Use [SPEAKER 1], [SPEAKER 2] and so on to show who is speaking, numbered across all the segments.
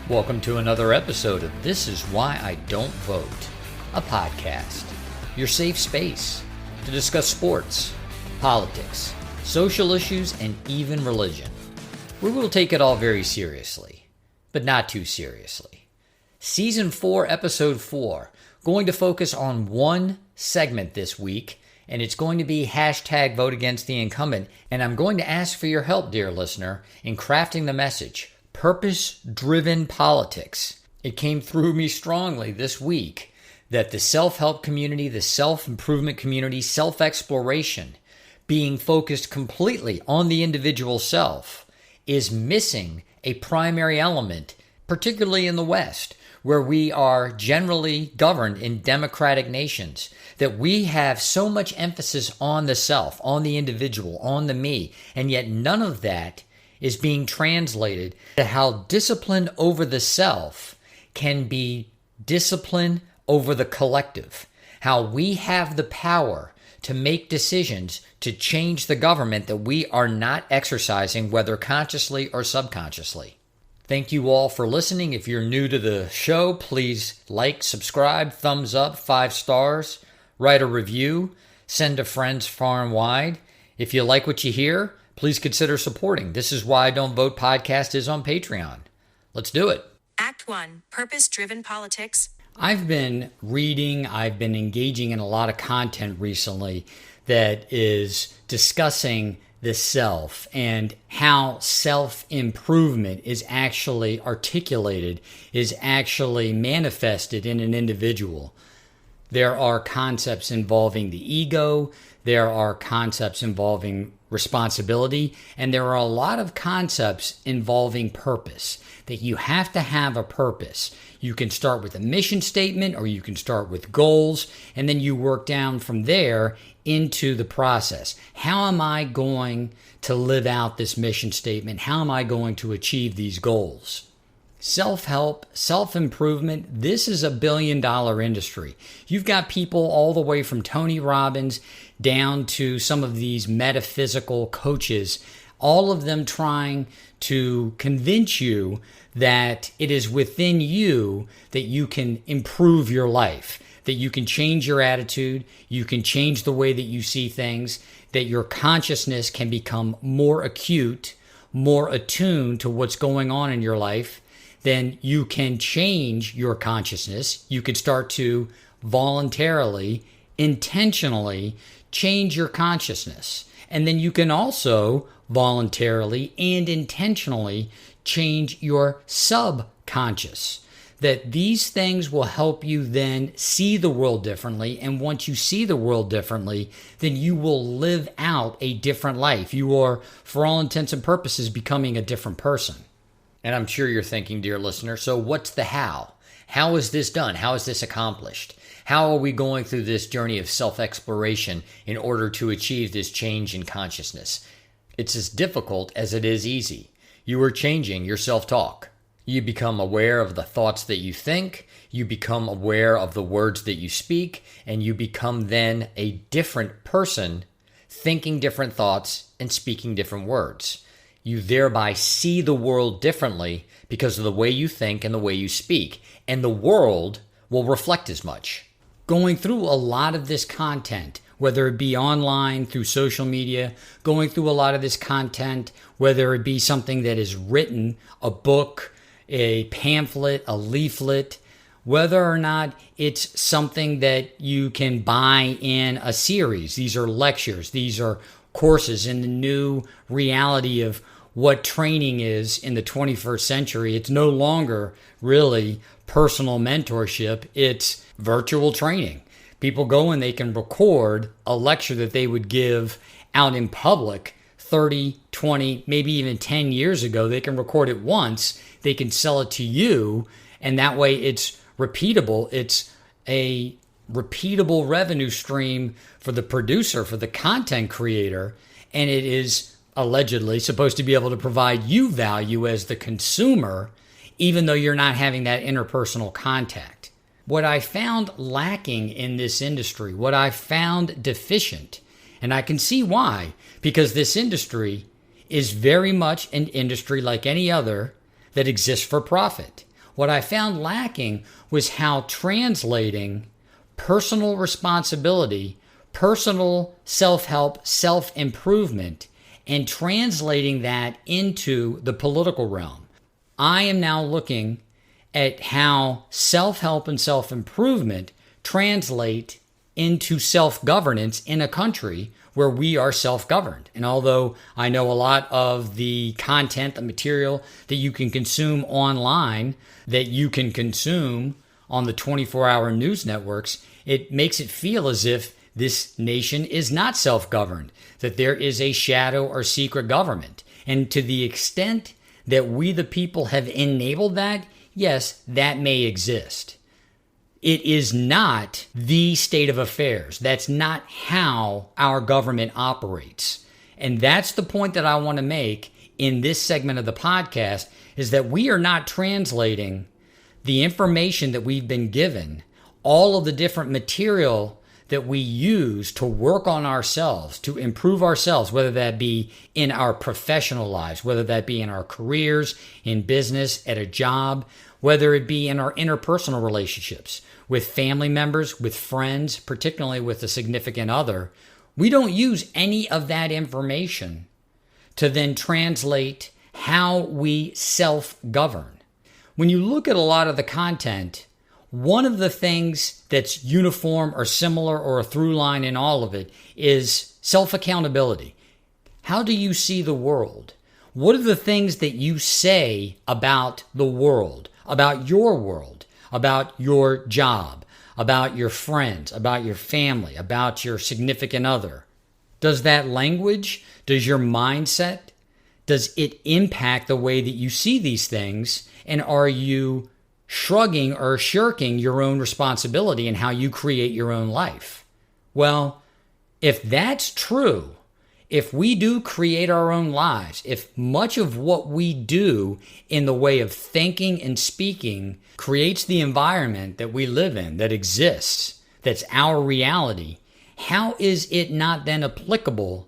[SPEAKER 1] Welcome to another episode of This Is Why I Don't Vote, a podcast, your safe space to discuss sports, politics, social issues, and even religion. We will take it all very seriously, but not too seriously. Season 4, Episode 4, going to focus on one segment this week, and it's going to be hashtag vote against the incumbent, and I'm going to ask for your help, dear listener, in crafting the message. Purpose-driven politics. It came through me strongly this week that the self-help community, the self-improvement community, self-exploration, being focused completely on the individual self, is missing a primary element, particularly in the West, where we are generally governed in democratic nations, that we have so much emphasis on the self, on the individual, on the me, and yet none of that is being translated to how discipline over the self can be discipline over the collective. How we have the power to make decisions to change the government that we are not exercising, whether consciously or subconsciously. Thank you all for listening. If you're new to the show, please like, subscribe, thumbs up, 5 stars, write a review, send to friends far and wide. If you like what you hear, please consider supporting. This Is Why I Don't Vote podcast is on Patreon. Let's do it.
[SPEAKER 2] Act 1, Purpose-Driven Politics.
[SPEAKER 1] I've been reading, I've been engaging in a lot of content recently that is discussing the self and how self-improvement is actually articulated, is actually manifested in an individual. There are concepts involving the ego, there are concepts involving responsibility, and there are a lot of concepts involving purpose, that you have to have a purpose. You can start with a mission statement or you can start with goals, and then you work down from there into the process. How am I going to live out this mission statement? How am I going to achieve these goals? Self-help, self-improvement, this is a billion-dollar industry. You've got people all the way from Tony Robbins down to some of these metaphysical coaches, all of them trying to convince you that it is within you that you can improve your life, that you can change your attitude, you can change the way that you see things, that your consciousness can become more acute, more attuned to what's going on in your life. Then you can change your consciousness. You can start to voluntarily, intentionally change your consciousness. And then you can also voluntarily and intentionally change your subconscious. That these things will help you then see the world differently. And once you see the world differently, then you will live out a different life. You are, for all intents and purposes, becoming a different person. And I'm sure you're thinking, dear listener, so what's the how? How is this done? How is this accomplished? How are we going through this journey of self-exploration in order to achieve this change in consciousness? It's as difficult as it is easy. You are changing your self-talk. You become aware of the thoughts that you think, you become aware of the words that you speak, and you become then a different person, thinking different thoughts and speaking different words. You thereby see the world differently because of the way you think and the way you speak. And the world will reflect as much. Going through a lot of this content, whether it be online, through social media, going through a lot of this content, whether it be something that is written, a book, a pamphlet, a leaflet, whether or not it's something that you can buy in a series. These are lectures. These are courses in the new reality of what training is in the 21st century. It's no longer really personal mentorship. It's virtual training. People go and they can record a lecture that they would give out in public 30, 20, maybe even 10 years ago. They can record it once. They can sell it to you. And that way it's repeatable. It's a repeatable revenue stream for the producer, for the content creator, and it is allegedly supposed to be able to provide you value as the consumer, even though you're not having that interpersonal contact. What I found lacking in this industry, what I found deficient, and I can see why, because this industry is very much an industry like any other that exists for profit. What I found lacking was how translating personal responsibility, personal self-help, self-improvement, and translating that into the political realm. I am now looking at how self-help and self-improvement translate into self-governance in a country where we are self-governed. And although I know a lot of the content, the material that you can consume online, that you can consume on the 24-hour news networks, it makes it feel as if this nation is not self-governed, that there is a shadow or secret government. And to the extent that we the people have enabled that, yes, that may exist. It is not the state of affairs. That's not how our government operates. And that's the point that I want to make in this segment of the podcast, is that we are not translating the information that we've been given, all of the different material that we use to work on ourselves, to improve ourselves, whether that be in our professional lives, whether that be in our careers, in business, at a job, whether it be in our interpersonal relationships with family members, with friends, particularly with a significant other. We don't use any of that information to then translate how we self-govern. When you look at a lot of the content, one of the things that's uniform or similar or a through line in all of it is self-accountability. How do you see the world? What are the things that you say about the world, about your job, about your friends, about your family, about your significant other? Does that language, does your mindset, does it impact the way that you see these things? And are you shrugging or shirking your own responsibility in how you create your own life? Well, if that's true, if we do create our own lives, if much of what we do in the way of thinking and speaking creates the environment that we live in, that exists, that's our reality, how is it not then applicable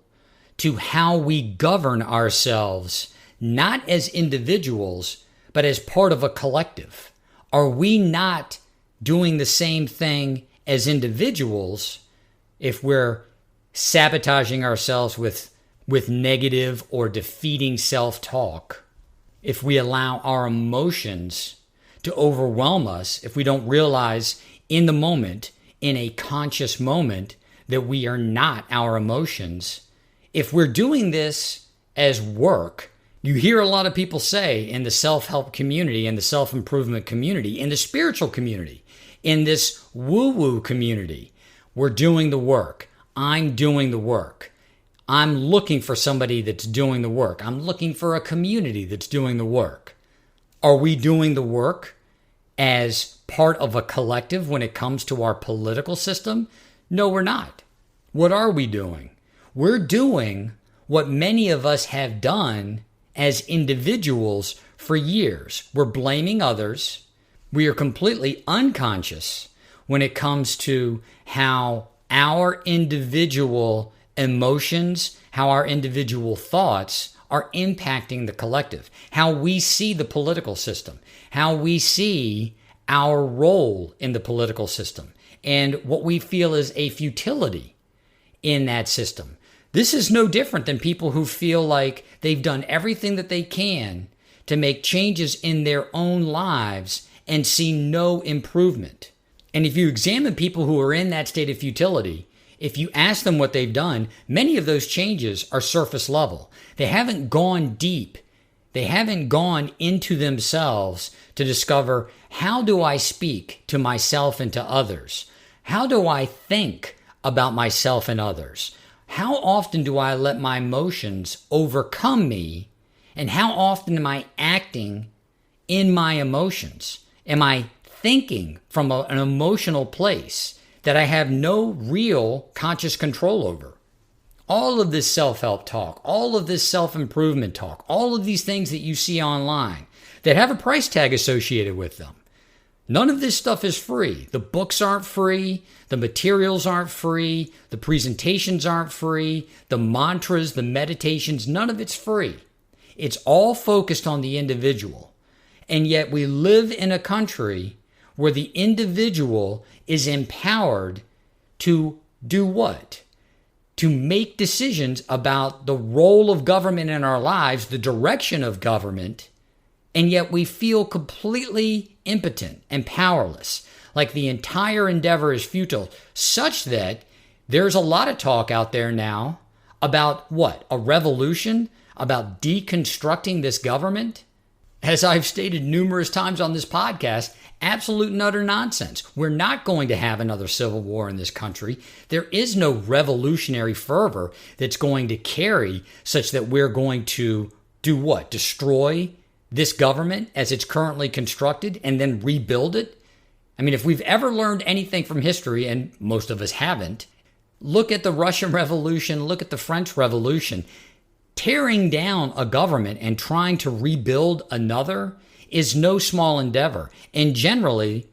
[SPEAKER 1] to how we govern ourselves, not as individuals, but as part of a collective? Are we not doing the same thing as individuals if we're sabotaging ourselves with negative or defeating self-talk? If we allow our emotions to overwhelm us, if we don't realize in the moment, in a conscious moment, that we are not our emotions, if we're doing this as work, you hear a lot of people say in the self-help community, in the self-improvement community, in the spiritual community, in this woo-woo community, we're doing the work. I'm doing the work. I'm looking for somebody that's doing the work. I'm looking for a community that's doing the work. Are we doing the work as part of a collective when it comes to our political system? No, we're not. What are we doing? We're doing what many of us have done as individuals for years. We're blaming others. We are completely unconscious when it comes to how our individual emotions, how our individual thoughts are impacting the collective, how we see the political system, how we see our role in the political system, and what we feel is a futility in that system. This is no different than people who feel like they've done everything that they can to make changes in their own lives and see no improvement. And if you examine people who are in that state of futility, if you ask them what they've done, many of those changes are surface level. They haven't gone deep. They haven't gone into themselves to discover, how do I speak to myself and to others? How do I think about myself and others? How often do I let my emotions overcome me? And how often am I acting in my emotions? Am I thinking from an emotional place that I have no real conscious control over? All of this self-help talk, all of this self-improvement talk, all of these things that you see online that have a price tag associated with them, none of this stuff is free. The books aren't free. The materials aren't free. The presentations aren't free. The mantras, the meditations, none of it's free. It's all focused on the individual. And yet we live in a country where the individual is empowered to do what? To make decisions about the role of government in our lives, the direction of government, and yet we feel completely impotent and powerless, like the entire endeavor is futile, such that there's a lot of talk out there now about what? A revolution? About deconstructing this government? As I've stated numerous times on this podcast, absolute and utter nonsense. We're not going to have another civil war in this country. There is no revolutionary fervor that's going to carry such that we're going to do what? Destroy this government as it's currently constructed and then rebuild it? I mean, if we've ever learned anything from history, and most of us haven't, look at the Russian Revolution, look at the French Revolution. Tearing down a government and trying to rebuild another is no small endeavor. And generally,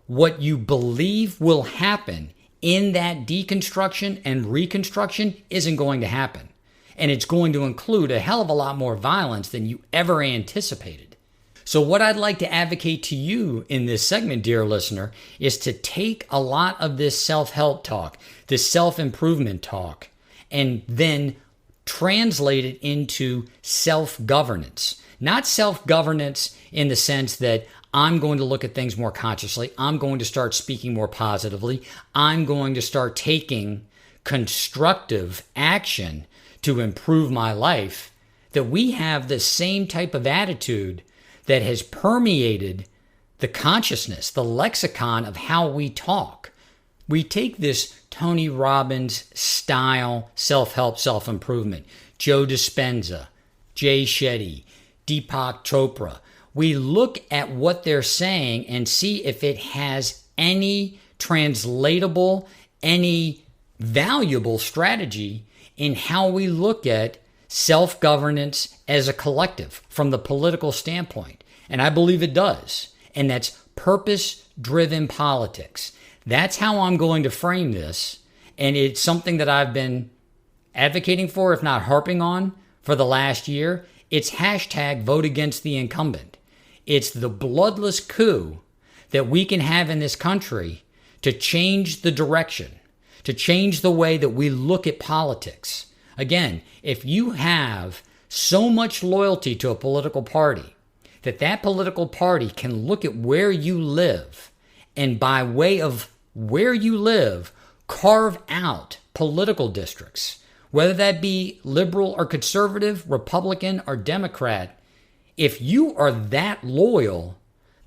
[SPEAKER 1] what you believe will happen in that deconstruction and reconstruction isn't going to happen. And it's going to include a hell of a lot more violence than you ever anticipated. So what I'd like to advocate to you in this segment, dear listener, is to take a lot of this self-help talk, this self-improvement talk, and then translate it into self-governance. Not self-governance in the sense that I'm going to look at things more consciously. I'm going to start speaking more positively. I'm going to start taking constructive action to improve my life. That we have the same type of attitude that has permeated the consciousness, the lexicon of how we talk. We take this Tony Robbins style self-help, self-improvement, Joe Dispenza, Jay Shetty, Deepak Chopra. We look at what they're saying and see if it has any translatable, any valuable strategy in how we look at self-governance as a collective from the political standpoint. And I believe it does. And that's purpose-driven politics. That's how I'm going to frame this. And it's something that I've been advocating for, if not harping on, for the last year. It's hashtag vote against the incumbent. It's the bloodless coup that we can have in this country to change the direction, to change the way that we look at politics. Again, if you have so much loyalty to a political party that that political party can look at where you live and by way of where you live, carve out political districts, whether that be liberal or conservative, Republican or Democrat, if you are that loyal,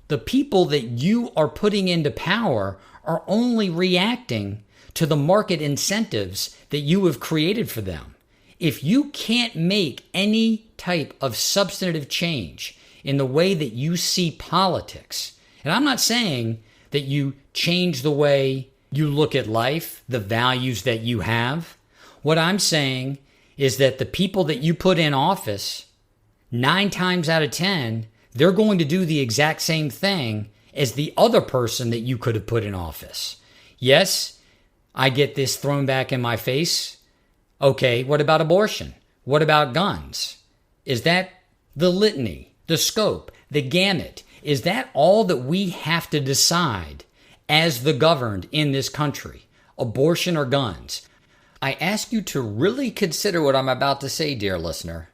[SPEAKER 1] the people that you are putting into power are only reacting to the market incentives that you have created for them. If you can't make any type of substantive change in the way that you see politics, and I'm not saying that you change the way you look at life, the values that you have. What I'm saying is that the people that you put in office, 9 times out of 10, they're going to do the exact same thing as the other person that you could have put in office. Yes, I get this thrown back in my face. Okay, what about abortion? What about guns? Is that the litany, the scope, the gamut? Is that all that we have to decide as the governed in this country? Abortion or guns? I ask you to really consider what I'm about to say, dear listener.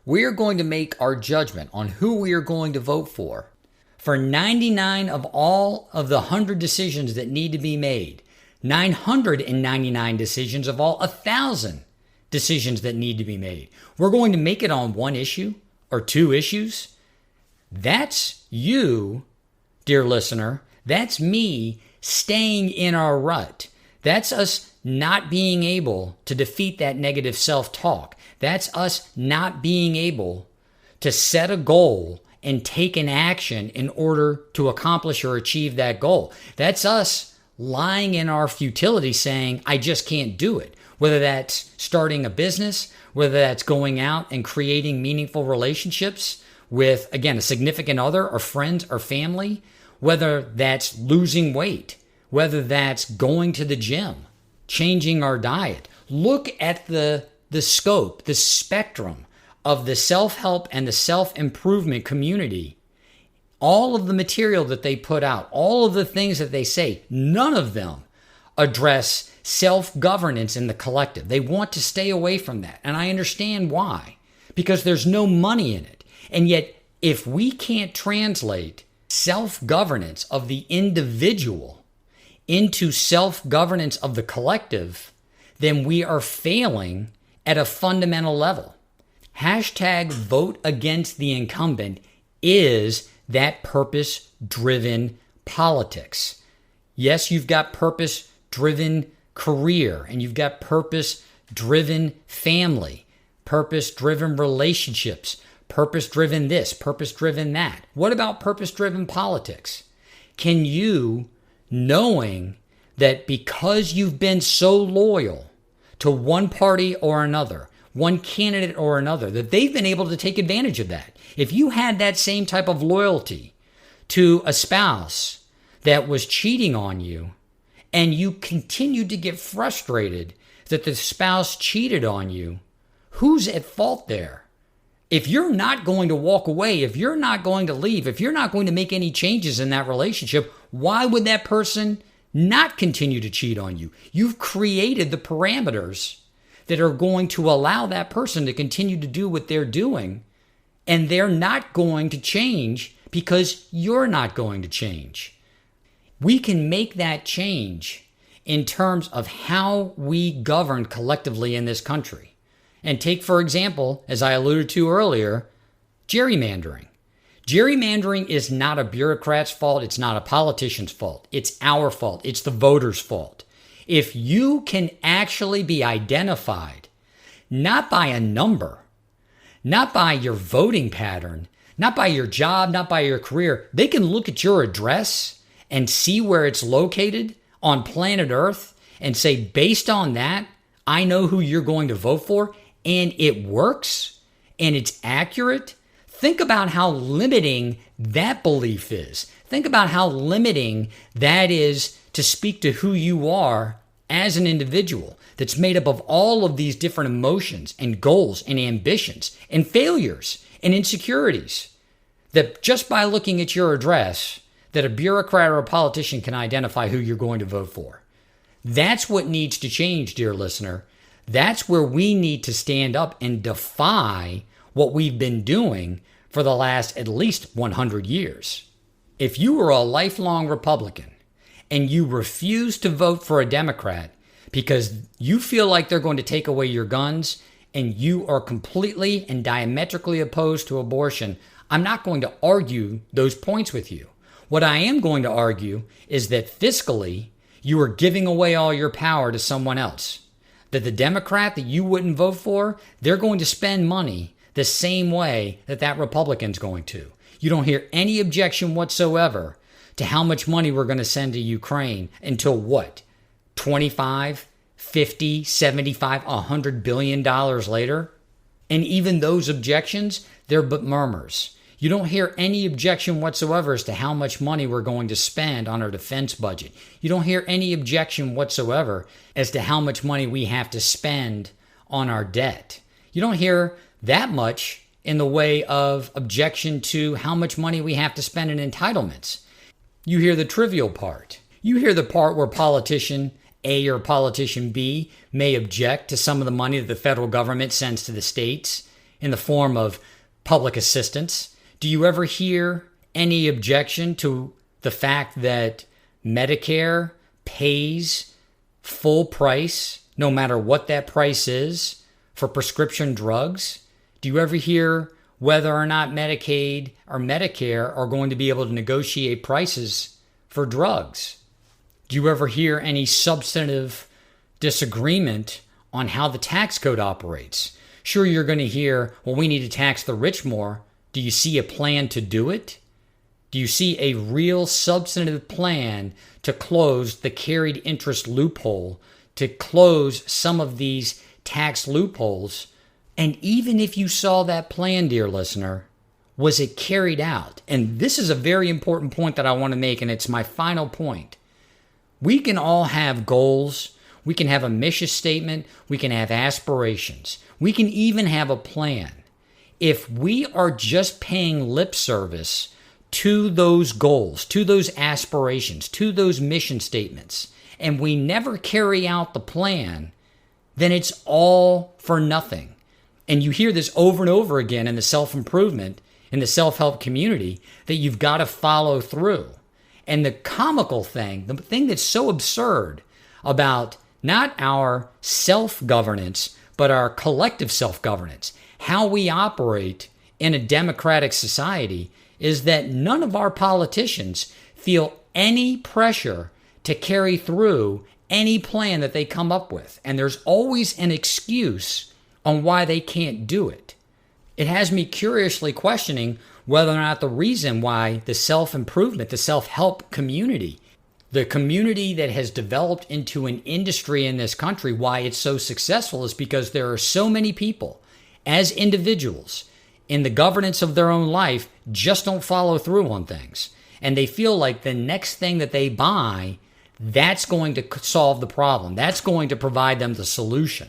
[SPEAKER 1] We are going to make our judgment on who we are going to vote for. For 99 of all of the 100 decisions that need to be made, 999 decisions of all 1,000 decisions that need to be made. We're going to make it on one issue or 2 issues. That's you, dear listener. That's me staying in our rut. That's us not being able to defeat that negative self-talk. That's us not being able to set a goal and take an action in order to accomplish or achieve that goal. That's us lying in our futility saying, I just can't do it. Whether that's starting a business, whether that's going out and creating meaningful relationships with, again, a significant other or friends or family, whether that's losing weight, whether that's going to the gym, changing our diet. Look at the scope, the spectrum of the self-help and the self-improvement community All of the material that they put out, all of the things that they say, none of them address self-governance in the collective. They want to stay away from that. And I understand why, because there's no money in it. And yet, if we can't translate self-governance of the individual into self-governance of the collective, then we are failing at a fundamental level. Hashtag vote against the incumbent is that purpose-driven politics. Yes, you've got purpose-driven career, and you've got purpose-driven family, purpose-driven relationships, purpose-driven this, purpose-driven that. What about purpose-driven politics? Can you, knowing that because you've been so loyal to one party or another, one candidate or another, that they've been able to take advantage of that? If you had that same type of loyalty to a spouse that was cheating on you, and you continued to get frustrated that the spouse cheated on you, who's at fault there? If you're not going to walk away, if you're not going to leave, if you're not going to make any changes in that relationship, why would that person not continue to cheat on you? You've created the parameters that are going to allow that person to continue to do what they're doing, and they're not going to change because you're not going to change. We can make that change in terms of how we govern collectively in this country. And take, for example, as I alluded to earlier, gerrymandering. Gerrymandering is not a bureaucrat's fault. It's not a politician's fault. It's our fault. It's the voters' fault. If you can actually be identified, not by a number, not by your voting pattern, not by your job, not by your career, they can look at your address and see where it's located on planet Earth and say, based on that, I know who you're going to vote for, and it works, and it's accurate. Think about how limiting that belief is. Think about how limiting that is to speak to who you are as an individual that's made up of all of these different emotions and goals and ambitions and failures and insecurities, that just by looking at your address, that a bureaucrat or a politician can identify who you're going to vote for. That's what needs to change, dear listener. That's where we need to stand up and defy what we've been doing for the last at least 100 years. If you are a lifelong Republican and you refuse to vote for a Democrat because you feel like they're going to take away your guns and you are completely and diametrically opposed to abortion, I'm not going to argue those points with you. What I am going to argue is that fiscally, you are giving away all your power to someone else. That the Democrat that you wouldn't vote for, they're going to spend money the same way that that Republican's going to. You don't hear any objection whatsoever to how much money we're going to send to Ukraine until what? 25, 50, 75, $100 billion later? And even those objections, they're but murmurs. You don't hear any objection whatsoever as to how much money we're going to spend on our defense budget. You don't hear any objection whatsoever as to how much money we have to spend on our debt. You don't hear that much in the way of objection to how much money we have to spend in entitlements. You hear the trivial part. You hear the part where politician A or politician B may object to some of the money that the federal government sends to the states in the form of public assistance. Do you ever hear any objection to the fact that Medicare pays full price, no matter what that price is, for prescription drugs? Do you ever hear whether or not Medicaid or Medicare are going to be able to negotiate prices for drugs? Do you ever hear any substantive disagreement on how the tax code operates? Sure, you're going to hear, well, we need to tax the rich more. Do you see a plan to do it? Do you see a real substantive plan to close the carried interest loophole, to close some of these tax loopholes? And even if you saw that plan, dear listener, was it carried out? And this is a very important point that I want to make, and it's my final point. We can all have goals. We can have a mission statement. We can have aspirations. We can even have a plan. If we are just paying lip service to those goals, to those aspirations, to those mission statements, and we never carry out the plan, then it's all for nothing. And you hear this over and over again in the self-improvement, in the self-help community, that you've got to follow through. And the comical thing, the thing that's so absurd about not our self-governance, but our collective self-governance, how we operate in a democratic society, is that none of our politicians feel any pressure to carry through any plan that they come up with. And there's always an excuse on why they can't do it. It has me curiously questioning whether or not the reason why the self-improvement, the self-help community, the community that has developed into an industry in this country, why it's so successful is because there are so many people as individuals in the governance of their own life just don't follow through on things. And they feel like the next thing that they buy, that's going to solve the problem. That's going to provide them the solution.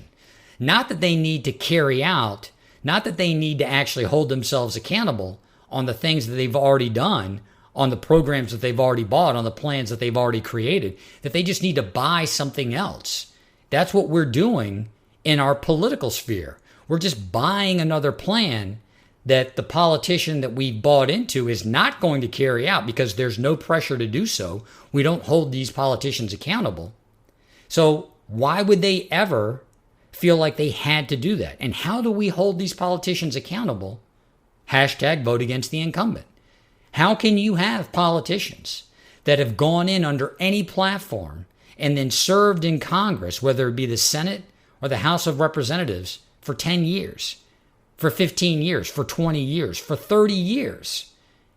[SPEAKER 1] Not that they need to carry out, not that they need to actually hold themselves accountable on the things that they've already done, on the programs that they've already bought, on the plans that they've already created, that they just need to buy something else. That's what we're doing in our political sphere. We're just buying another plan that the politician that we bought into is not going to carry out because there's no pressure to do so. We don't hold these politicians accountable. So why would they ever feel like they had to do that? And how do we hold these politicians accountable? Hashtag vote against the incumbent. How can you have politicians that have gone in under any platform and then served in Congress, whether it be the Senate or the House of Representatives, for 10 years, for 15 years, for 20 years, for 30 years?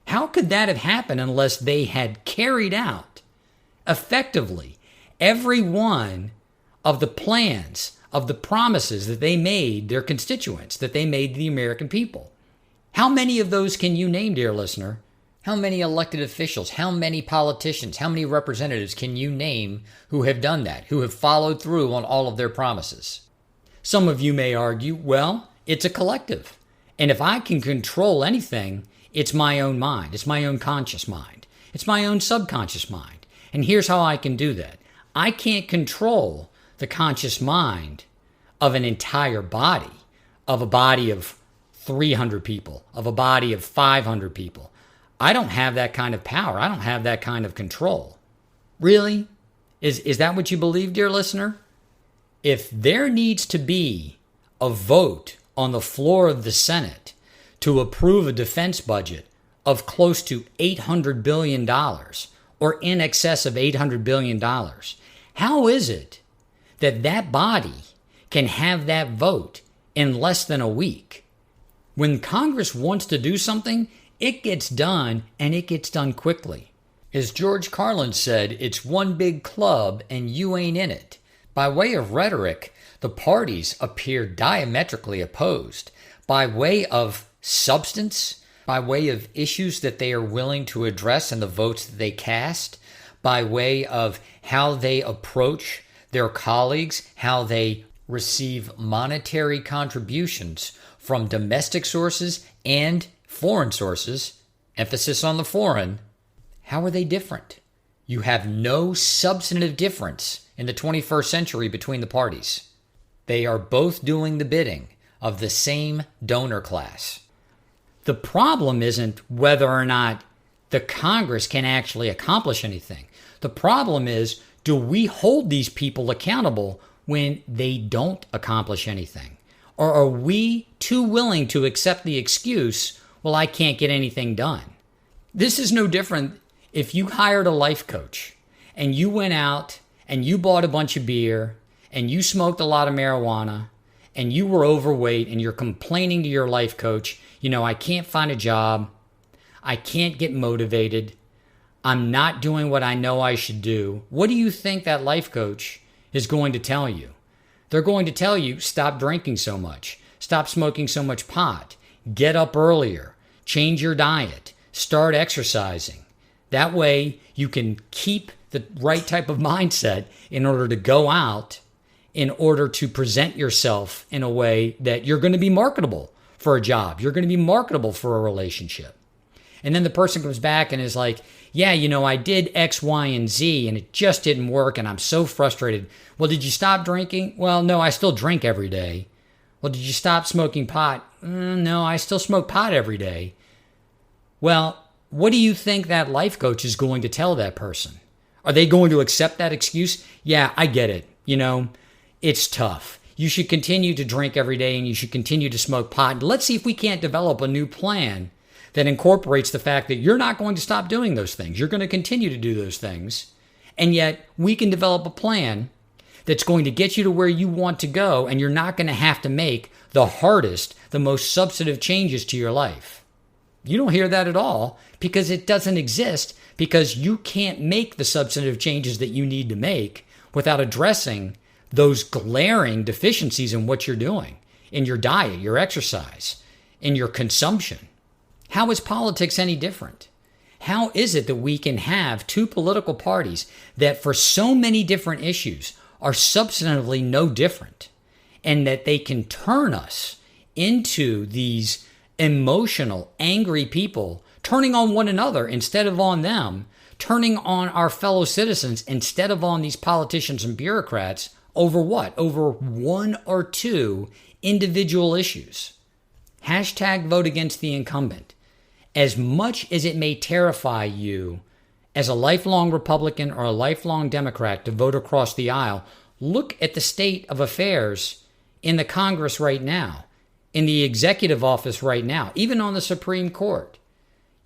[SPEAKER 1] How could that have happened unless they had carried out effectively every one of the plans, of the promises that they made their constituents, that they made the American people? How many of those can you name, dear listener? How many elected officials, how many politicians, how many representatives can you name who have done that, who have followed through on all of their promises? Some of you may argue, well, it's a collective. And if I can control anything, it's my own mind. It's my own conscious mind. It's my own subconscious mind. And here's how I can do that. I can't control the conscious mind of an entire body, of a body of 300 people, of a body of 500 people. I don't have that kind of power. I don't have that kind of control. Really? Is that what you believe, dear listener? If there needs to be a vote on the floor of the Senate to approve a defense budget of close to $800 billion or in excess of $800 billion, how is it that that body can have that vote in less than a week? When Congress wants to do something, it gets done, and it gets done quickly. As George Carlin said, it's one big club and you ain't in it. By way of rhetoric, the parties appear diametrically opposed. By way of substance, by way of issues that they are willing to address and the votes that they cast, by way of how they approach their colleagues, how they receive monetary contributions from domestic sources and foreign sources, emphasis on the foreign, how are they different? You have no substantive difference in the 21st century between the parties. They are both doing the bidding of the same donor class. The problem isn't whether or not the Congress can actually accomplish anything. The problem is, do we hold these people accountable when they don't accomplish anything? Or are we too willing to accept the excuse, well, I can't get anything done? This is no different if you hired a life coach and you went out and you bought a bunch of beer and you smoked a lot of marijuana and you were overweight and you're complaining to your life coach, I can't find a job. I can't get motivated. I'm not doing what I know I should do. What do you think that life coach is going to tell you? They're going to tell you, stop drinking so much. Stop smoking so much pot. Get up earlier. Change your diet. Start exercising. That way you can keep the right type of mindset in order to go out, in order to present yourself in a way that you're going to be marketable for a job. You're going to be marketable for a relationship. And then the person comes back and is like, yeah, I did X, Y, and Z and it just didn't work and I'm so frustrated. Well, did you stop drinking? Well, no, I still drink every day. Well, did you stop smoking pot? No, I still smoke pot every day. Well, what do you think that life coach is going to tell that person? Are they going to accept that excuse? Yeah, I get it. It's tough. You should continue to drink every day and you should continue to smoke pot. Let's see if we can't develop a new plan that incorporates the fact that you're not going to stop doing those things. You're going to continue to do those things. And yet we can develop a plan that's going to get you to where you want to go, and you're not going to have to make the hardest, the most substantive changes to your life. You don't hear that at all because it doesn't exist, because you can't make the substantive changes that you need to make without addressing those glaring deficiencies in what you're doing, in your diet, your exercise, in your consumption. How is politics any different? How is it that we can have two political parties that for so many different issues are substantively no different, and that they can turn us into these emotional, angry people, turning on one another instead of on them, turning on our fellow citizens instead of on these politicians and bureaucrats over what? Over one or two individual issues. Hashtag vote against the incumbent. As much as it may terrify you as a lifelong Republican or a lifelong Democrat to vote across the aisle, look at the state of affairs in the Congress right now, in the executive office right now, even on the Supreme Court.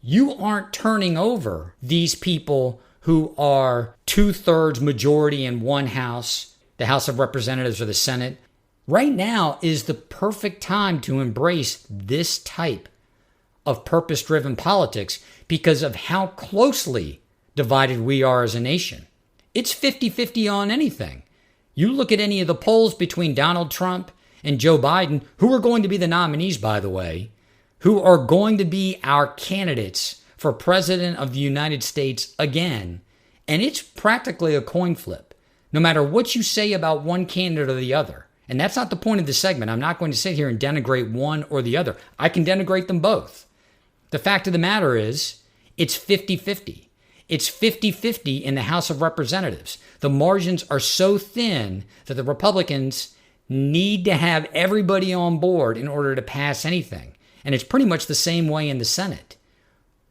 [SPEAKER 1] You aren't turning over these people who are 2/3 majority in one house, the House of Representatives or the Senate. Right now is the perfect time to embrace this type of purpose-driven politics because of how closely divided we are as a nation. It's 50-50 on anything. You look at any of the polls between Donald Trump and Joe Biden, who are going to be the nominees, by the way, who are going to be our candidates for president of the United States again. And it's practically a coin flip, no matter what you say about one candidate or the other. And that's not the point of the segment. I'm not going to sit here and denigrate one or the other. I can denigrate them both. The fact of the matter is, it's 50-50. It's 50-50 in the House of Representatives. The margins are so thin that the Republicans need to have everybody on board in order to pass anything. And it's pretty much the same way in the Senate.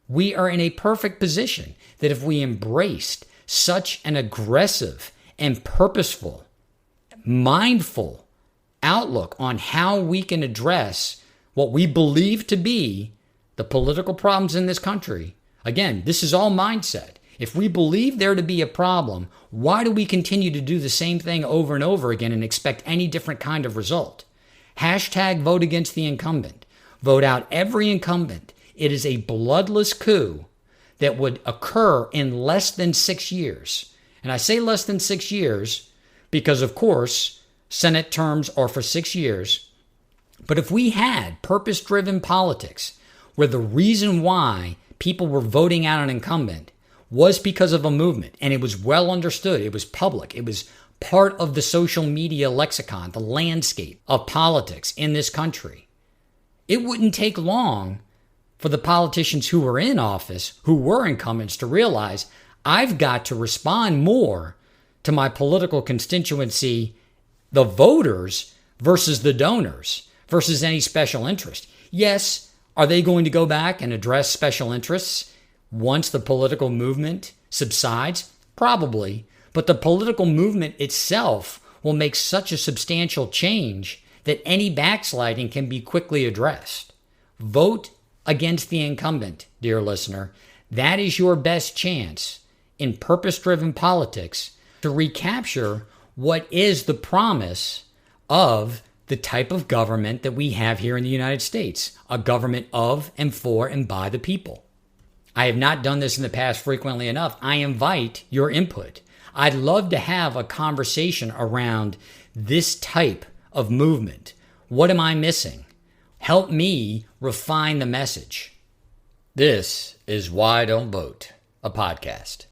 [SPEAKER 1] We are in a perfect position that if we embraced such an aggressive and purposeful, mindful outlook on how we can address what we believe to be the political problems in this country. Again, this is all mindset. If we believe there to be a problem, why do we continue to do the same thing over and over again and expect any different kind of result? Hashtag vote against the incumbent. Vote out every incumbent. It is a bloodless coup that would occur in less than 6 years. And I say less than 6 years because, of course, Senate terms are for 6 years. But if we had purpose-driven politics where the reason why people were voting out an incumbent was because of a movement, and it was well understood, it was public, it was part of the social media lexicon, the landscape of politics in this country, it wouldn't take long for the politicians who were in office, who were incumbents, to realize I've got to respond more to my political constituency, the voters versus the donors, versus any special interest. Yes, are they going to go back and address special interests once the political movement subsides? Probably. But the political movement itself will make such a substantial change that any backsliding can be quickly addressed. Vote against the incumbent, dear listener. That is your best chance in purpose-driven politics to recapture what is the promise of the type of government that we have here in the United States, a government of and for and by the people. I have not done this in the past frequently enough. I invite your input. I'd love to have a conversation around this type of movement. What am I missing? Help me refine the message. This is Why Don't Vote, a podcast.